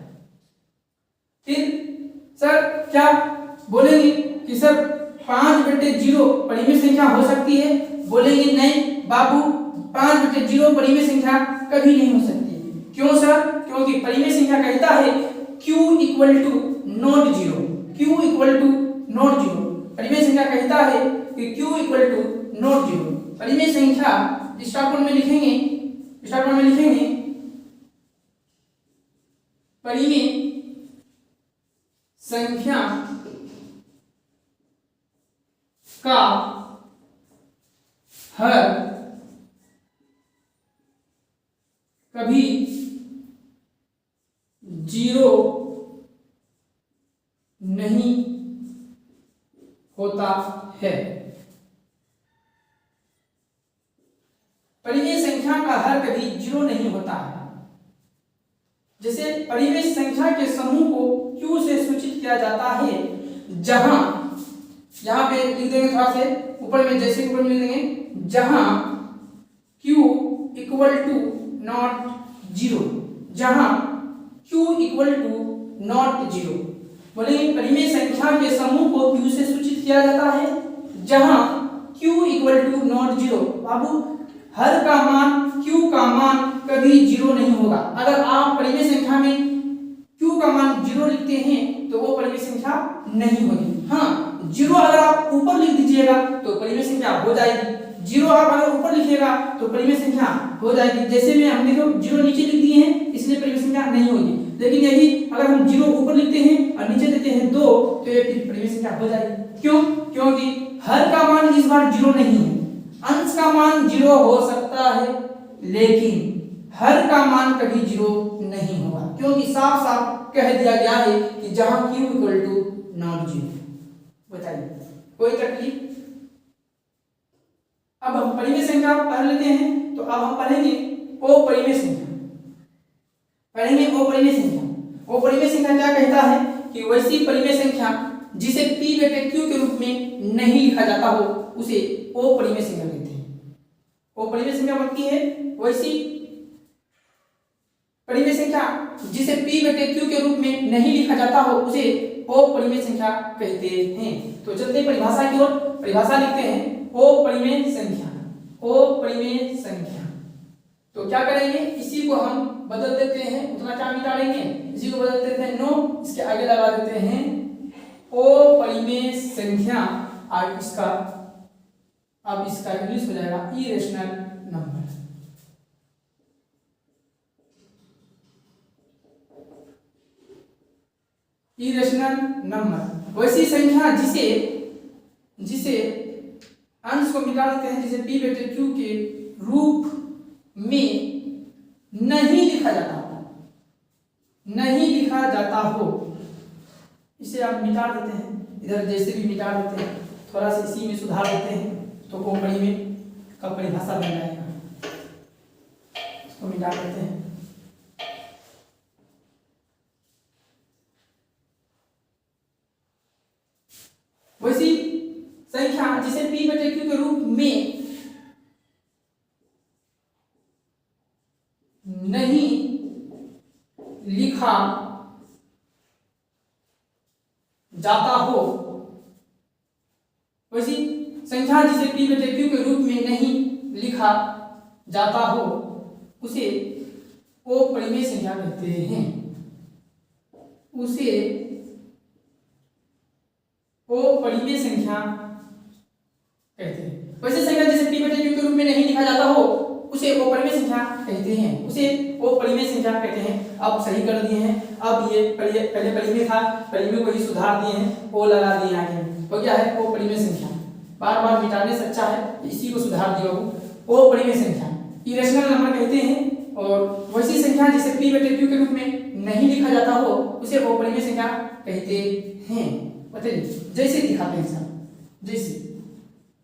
फिर सर क्या बोलेंगे कि सर 5/0 परिमेय संख्या हो सकती है? बोलेंगे नहीं बाबू 5/0 परिमेय संख्या कभी नहीं हो सकती। क्यों सर? क्योंकि परिमेय संख्या कहता है Q = ≠0, Q = ≠0। परिमेय संख्या कहता है कि Q =0। परिमेय संख्या स्टार्ट में लिखेंगे, परिमेय संख्या का हर कभी 0 नहीं होता है। परिमेय संख्या का हर कभी 0 नहीं होता है। जैसे परिमेय संख्या के समूह को Q से सूचित किया जाता है, जहां यहाँ पे लिख देंगे थोड़ा से ऊपर में, जैसे ऊपर में लिख देंगे जहां Q = 0, बोलेंगे परिमेय संख्या के समूह को Q से सूचित किया जाता है जहां Q = 0। बाबू हर का मान Q का मान कभी 0 नहीं होगा। अगर आप परिमेय संख्या में Q का मान 0 लिखते हैं तो वो परिमेय संख्या नहीं होगी। हाँ 0 अगर आप ऊपर लिख दीजिएगा तो परिमेय संख्या हो जाएगी, 0 आप अगर ऊपर लिखिएगा तो परिमेय संख्या हो जाएगी। जैसे में हमने 0 नीचे लिख दिए हैं इसलिए परिमेय संख्या नहीं होगी, लेकिन यही अगर हम 0 ऊपर लिखते हैं और नीचे देते हैं 2 तो ये परिमेय संख्या हो जाएगी। क्यों? क्योंकि हर का मान इस बार 0 नहीं है, अंश का मान 0 हो सकता है लेकिन हर का मान कभी 0 नहीं होगा, क्योंकि साफ साफ कह दिया गया है कि जहां Q = ≠0। बताइए कोई तकलीफ? अब हम परिमेय संख्या पढ़ लेते हैं, तो अब हम पढ़ेंगे अपरिमेय संख्या। अपरिमेय संख्या क्या कहता है कि वैसी परिमेय संख्या जिसे P/Q के रूप में नहीं लिखा जाता हो उसे अपरिमेय संख्या कहते हैं। अपरिमेय संख्या बनती है वैसी परिमेय संख्या जिसे P/Q के रूप में नहीं लिखा जाता हो उसे अपरिमेय संख्या कहते हैं। तो चलते परिभाषा की ओर, परिभाषा लिखते हैं अपरिमेय संख्या। तो क्या करेंगे, इसी को हम बदल देते हैं, उतना क्या मिटा लेंगे, इसी को बदल देते हैं 9, इसके आगे लगा देते हैं अपरिमेय संख्या और इसका अब इसका इंग्लिश हो जाएगा इरेशनल नंबर। इरेशनल नंबर वैसी संख्या जिसे अंश को मिटा देते हैं, जिसे P/Q के रूप में नहीं लिखा जाता हो, इसे आप मिटा देते हैं। इधर जैसे भी मिटा देते हैं, थोड़ा सा इसी में सुधार देते हैं तो अपरिमेय का परिभाषा बन जाएगा। इसको मिटा देते हैं। वैसी संख्या जिसे p बटे q के रूप में नहीं लिखा जाता हो, वैसी संख्या जिसे p बटे q के रूप में नहीं लिखा जाता हो उसे अपरिमेय संख्या कहते हैं। उसे अपरिमेय संख्या कहते हैं। वैसे संख्या जिसे p बटे q के रूप में नहीं लिखा जाता हो उसे अपरिमेय संख्या कहते हैं। उसे अपरिमेय संख्या कहते हैं। अब सही कर दिए हैं। अब ये पहले परिमेय था, परिमेय को ही सुधार दिए हैं, ओ लगा दिए आगे। तो क्या है अपरिमेय संख्या, बार बार मिटाने से अच्छा है इसी को सुधार दिया हो। अपरिमेय संख्या इरेशनल नंबर कहते हैं। और वैसी संख्या जिसे p बटे q के रूप में नहीं लिखा जाता हो उसे अपरिमेय संख्या कहते हैं। बताइए जैसे दिखाते हैं सर, जैसे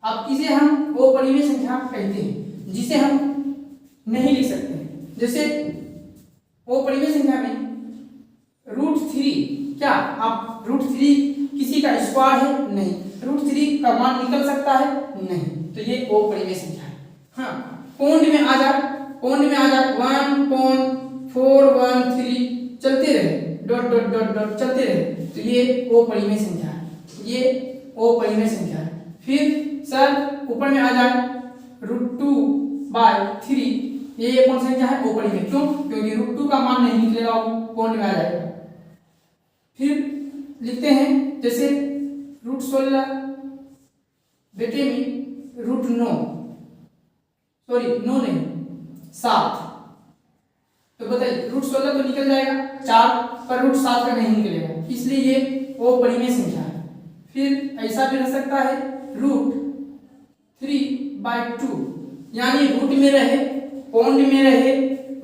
अब इसे हम अपरिमेय संख्या कहते हैं जिसे हम नहीं लिख सकते हैं। जैसे अपरिमेय संख्या में √3, क्या आप √3 किसी का स्क्वायर है? नहीं। √3 का मान निकल सकता है? नहीं। तो ये अपरिमेय संख्या है। हाँ, पौंड में आ जाए, पौंड में आ जाए 1.413 चलते रहे, डॉट डॉट डॉट डॉट चलते रहे, तो ये अपरिमेय संख्या है। ये अपरिमेय संख्या है। फिर सर ऊपर में आ जाए √2/3, ये कौन सी संख्या है? अपरिमेय। क्यों? क्योंकि √2 का मान नहीं निकलेगा, पौंड में आ जाएगा। फिर लिखते हैं जैसे √16 बेटे में √9, सॉरी 9 नहीं 7, तो बताइए √16 तो निकल जाएगा 4 पर √7 का नहीं निकलेगा, इसलिए ये अपरिमेय संख्या है। फिर ऐसा भी रह सकता है √3/2, यानी रूट में रहे, पौंड में रहे,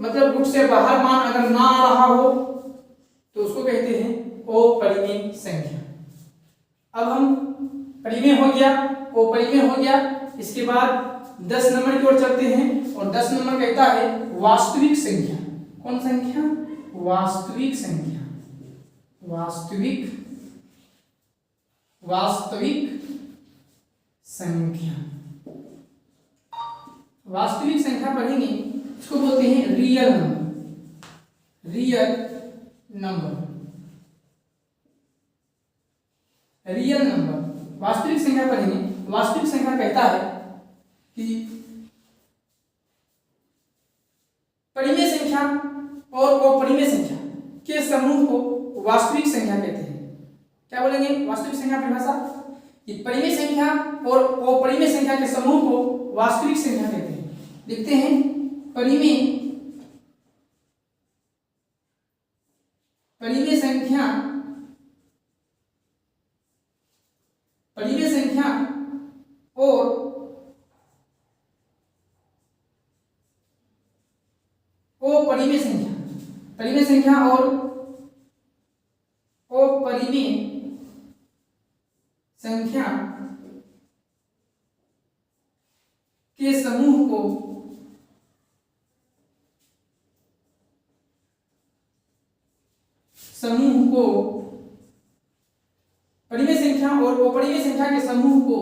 मतलब रूट से बाहर मान अगर ना आ रहा हो तो उसको कहते हैं अपरिमेय संख्या। अब हम परिमेय हो गया, अपरिमेय हो गया, इसके बाद 10 नंबर की ओर चलते हैं और 10 नंबर कहता है वास्तविक संख्या। कौन संख्या? वास्तविक संख्या। वास्तविक संख्या। वास्तविक संख्या पढ़ेंगे, इसको बोलते हैं real number. Real number, real number. वास्तविक संख्या पढ़ेंगे। वास्तविक संख्या कहता है कि परिमेय संख्या और अपरिमेय संख्या के समूह को वास्तविक संख्या कहते हैं। क्या बोलेंगे? वास्तविक संख्या परिभाषा कि परिमेय संख्या और अपरिमेय संख्या के समूह को वास्तविक संख्या कहते हैं। लिखते हैं परिमेय संख्या, परिमेय संख्या और अपरिमेय संख्या, परिमेय संख्या और अपरिमेय संख्या के समूह को परिमेय संख्या और अपरिमेय संख्या के समूह को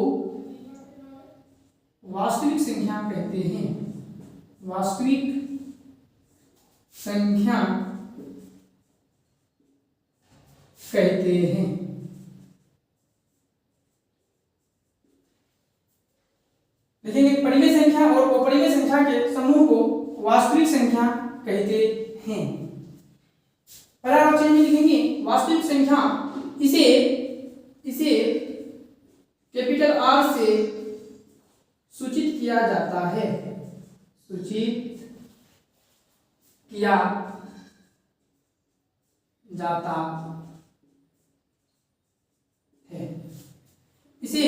वास्तविक संख्या कहते हैं। वास्तविक संख्या कहते हैं। देखेंगे परिमेय संख्या और अपरिमेय संख्या के समूह को वास्तविक संख्या कहते हैं। पैराग्राफ में लिखेंगे वास्तविक संख्या, इसे कैपिटल R से सूचित किया जाता है। सूचित किया जाता है। इसे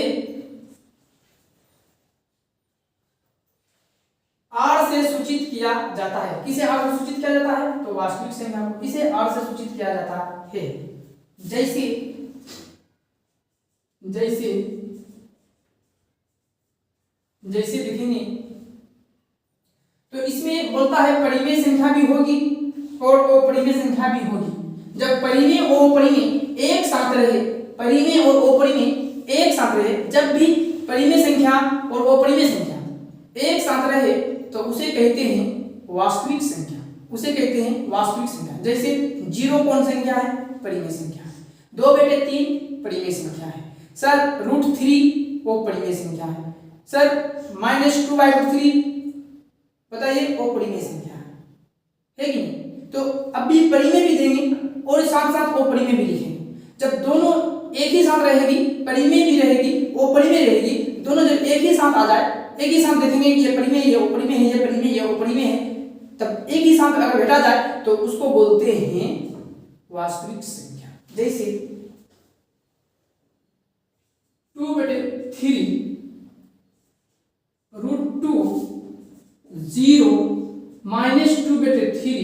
R से सूचित किया जाता है। किसे R से सूचित किया जाता है? तो वास्तविक संख्या को इसे R से सूचित किया जाता है। जैसे देखेंगे तो इसमें बोलता है परिमेय संख्या भी होगी और अपरिमेय संख्या भी होगी। जब परिमेय और अपरिमेय एक साथ रहे, परिमेय और अपरिमेय एक साथ रहे, जब भी परिमेय संख्या और अपरिमेय संख्या एक साथ रहे तो उसे कहते हैं वास्तविक संख्या, उसे कहते हैं वास्तविक संख्या। जैसे 0 कौन संख्या है? परिमेय संख्या है। 2/3 परिमेय संख्या है। सर √3 वो परिमेय संख्या है। सर -2/3 बताइए वो परिमेय संख्या है कि नहीं? तो अब भी परिमेय भी देंगे और साथ साथ अपरिमेय भी लिखेंगे। जब दोनों एक ही साथ रहेगी, परिमेय भी रहेगी अपरिमेय रहेगी, दोनों जब एक ही साथ आ जाए, एक ही साथ देखेंगे कि ये परिमेय है, अपरिमेय है, ये परिमेय है, अपरिमेय है, तब एक ही साथ अगर भेटा जाए तो उसको बोलते हैं वास्तविक संख्या। जैसे 2/3 √2 0 -2/3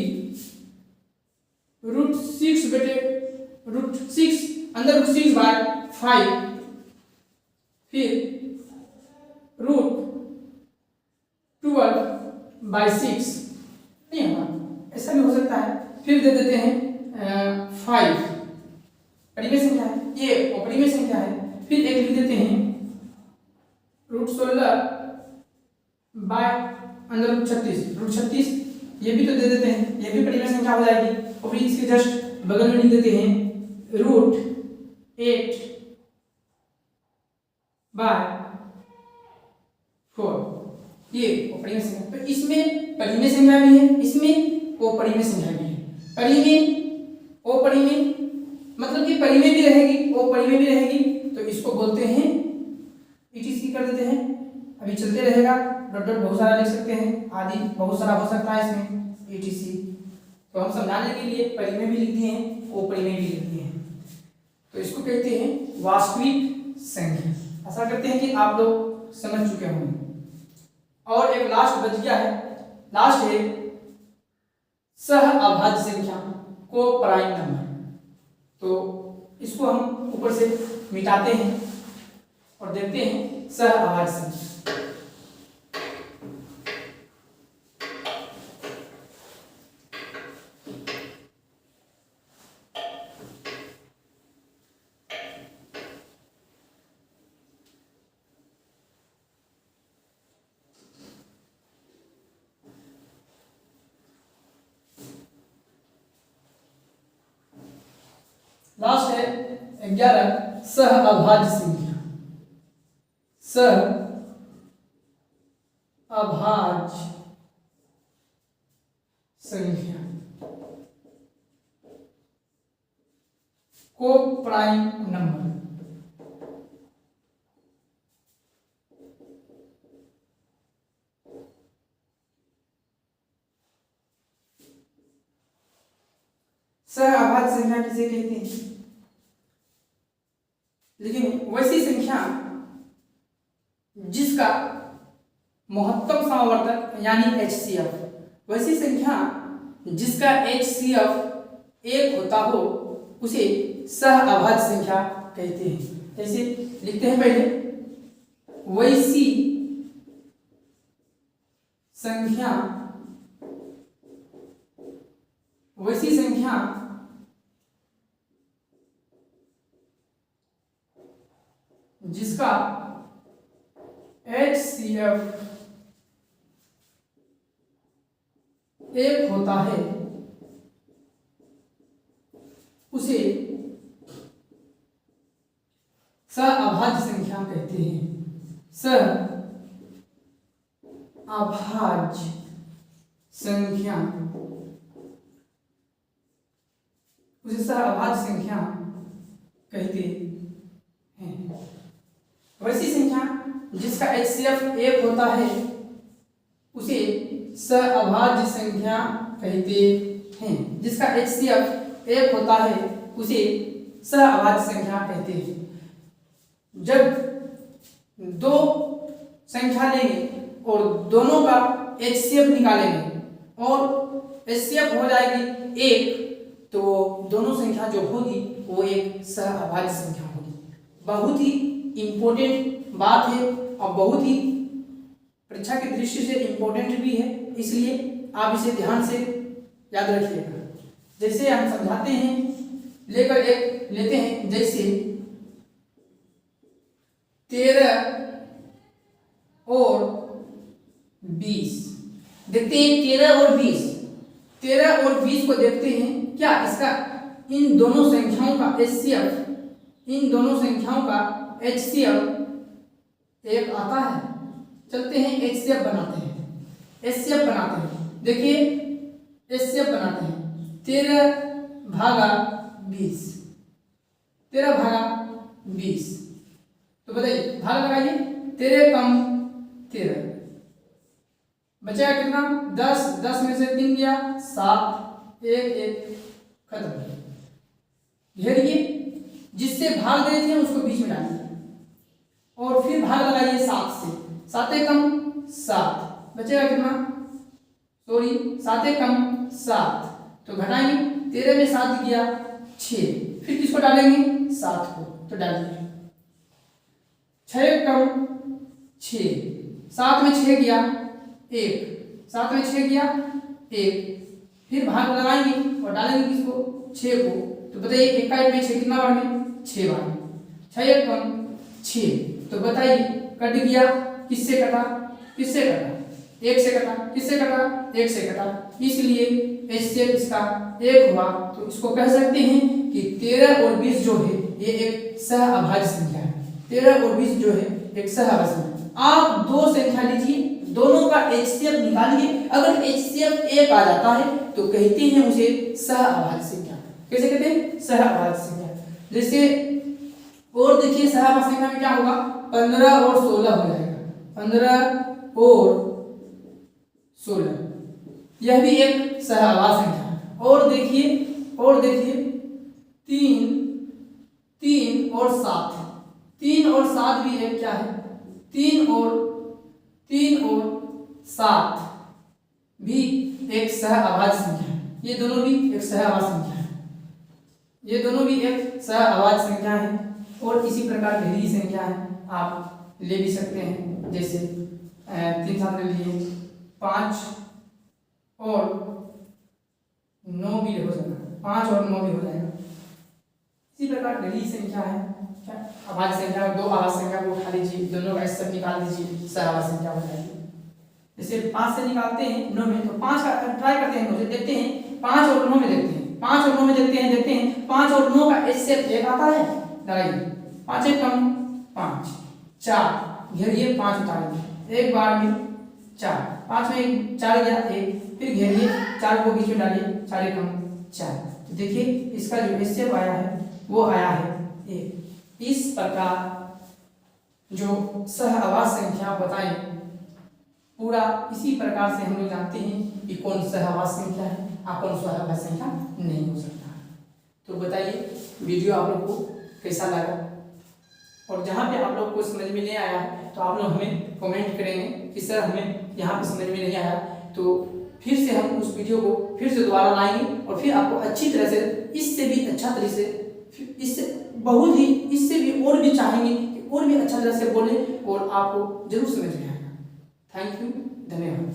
√6 अंदर √6/5 फिर √12/6 नहीं होगा, ऐसा भी हो सकता है। फिर दे देते हैं 5 परिमेय संख्या है, ये अपरिमेय संख्या है। फिर एक लिख देते हैं √16 अंदर √36 ये भी तो दे देते हैं, ये भी परिमेय संख्या हो जाएगी। और फिर इसके जस्ट बगल में लिख देते हैं √8/4 ये अपरिमेय संख्या। तो इसमें परिमेय संख्या भी है, इसमें अपरिमेय संख्या भी है। परिमेय अपरिमेय मतलब कि परिमेय भी रहेगी अपरिमेय भी रहेगी, तो इसको बोलते हैं ETC कर देते हैं। अभी चलते रहेगा, डॉट डॉट बहुत सारा लिख सकते हैं, आदि बहुत सारा हो सकता है इसमें ETC। तो हम समझाने के लिए परिमेय भी लिख दिए हैं, अपरिमेय भी लिख दिए हैं। तो इसको कहते हैं वास्तविक संख्या। आशा करते हैं कि आप लोग समझ चुके होंगे। और एक लास्ट बच गया है, लास्ट है सह अभाज्य संख्या को प्राइम नंबर। तो इसको हम ऊपर से मिटाते हैं और देखते हैं सह अभाज्य संख्या। लास्ट है 11 सह अभाज्य संख्या। सह अभाज्य संख्या को प्राइम नंबर। सह अभाज्य संख्या किसे कहते हैं? लेकिन वैसी संख्या जिसका महत्तम समावर्तक यानी HCF, वैसी संख्या जिसका HCF 1 होता हो उसे सह अभाज्य संख्या कहते हैं। जैसे लिखते हैं पहले, वैसी संख्या जिसका HCF 1 होता है उसे सह अभाज्य संख्या कहते हैं। सह अभाज्य संख्या उसे सह अभाज्य संख्या कहते हैं। वैसी संख्या जिसका HCF 1 होता है उसे सह अभाज्य संख्या कहते हैं। जिसका HCF 1 होता है उसे सह अभाज्य संख्या कहते हैं। जब दो संख्या लेंगे और दोनों का HCF निकालेंगे और HCF हो जाएगी 1, तो दोनों संख्या जो होगी वो एक सह अभाज्य संख्या होगी। बहुत ही इम्पोर्टेंट बात है और बहुत ही परीक्षा की दृष्टि से इम्पोर्टेंट भी है, इसलिए आप इसे ध्यान से याद रखिएगा। जैसे हम समझाते हैं, लेकर एक लेते हैं, जैसे 13 और 20। देखते हैं 13 और 20, 13 और 20 को देखते हैं क्या इसका इन दोनों संख्याओं का HCF, इन दोनों संख्याओं का HCF एक आता है। चलते हैं HCF बनाते हैं, HCF बनाते हैं। देखिए HCF बनाते हैं 13 भागा 20, 13 भागा 20। तो बताइए भाग लगाइए, 13 कम 13 बचा कितना 10, 10 में से 3 गया 7, 1 खत्म। घेरिए, जिससे भाग दे थे उसको बीच में डालिए और फिर भाग लगाइए 7 से, 7 कम 7 बचेगा कितना, सॉरी 7 कम 7, तो घटाएंगे 13 में 7 गया 6, फिर किसको डालेंगे 7 को, तो डाल दिए 6 कम 6, 7 में 6 गया 1, 7 में 6 गया 1, फिर भाग लगाएंगे और डालेंगे किसको 6 को, तो बताइए 1 में 6 कितना बार में 6 बार में, 6 कम 6, तो बताइए कट गया, किससे कटा, किससे कटा 1 से कटा, किससे कटा 1 से कटा, इसलिए HCF इसका 1 हुआ। तो इसको कह सकते हैं कि 13 और 20 जो है ये एक सहअभाज्य संख्या है, 13 और 20 जो है एक सहअभाज्य संख्या। आप दो संख्या लीजिए, दोनों का HCF निकालिए, अगर HCF 1 आ जाता है तो कहते हैं उसे सहअभाज्य संख्या। कैसे कहते हैं, सहअभाज्य संख्या। जैसे और देखिए सहअभाज्य संख्या में क्या होगा, 15 और 16 हो जाएगा, 15 और 16 यह भी एक सहअभाज्य संख्या है। और देखिए 3 और 7, 3 और 7 भी एक क्या है, 3 और 7 भी एक सहअभाज्य संख्या है। ये दोनों भी एक सहअभाज्य संख्या है, ये दोनों भी एक सहअभाज्य संख्या है। और इसी प्रकार ढेरी संख्या है, आप ले भी सकते हैं। जैसे 3 साथ ले लिए 5 और 9 भी हो जाएगा, 5 और 9 भी हो जाएगा। इसी प्रकार ढेरी संख्या है क्या, अभाज्य संख्या, दो अभाज्य संख्या को उठा लीजिए, दोनों का HCF निकाल दीजिए, सहअभाज्य संख्या हो जाएगी। जैसे 5 से निकालते हैं 9 में, तो 5 का ट्राई करते हैं, 9 से देखते हैं, 5 और 9 में देखते हैं, 5 और 9 में देखते हैं 5 और 9 का HCF 1 आता है, लगाइए 5 कम 5 4, घेरिए 5 उतारिए, एक बार में 4, 5 में 4 गया 1, फिर घेरिए 4 को बीच में डालिए, 4 कम 4, तो देखिए इसका जो HCF आया है वो आया है 1। इस प्रकार जो सहअभाज्य संख्या बताएं, पूरा इसी प्रकार से हम लोग जानते हैं कि कौन सहअभाज्य संख्या है और कौन सहअभाज्य संख्या नहीं हो सकता। तो बताइए वीडियो आप लोग को कैसा लगा, और जहाँ पे आप लोग को समझ में नहीं आया तो आप लोग हमें कमेंट करेंगे कि सर हमें यहाँ पे समझ में नहीं आया, तो फिर से हम उस वीडियो को फिर से दोबारा लाएंगे और फिर आपको अच्छी तरह से, इससे भी अच्छा तरह से, इससे बहुत ही, इससे भी और भी चाहेंगे कि और भी अच्छा तरह से बोले और आपको जरूर समझ में आएगा। थैंक यू, धन्यवाद।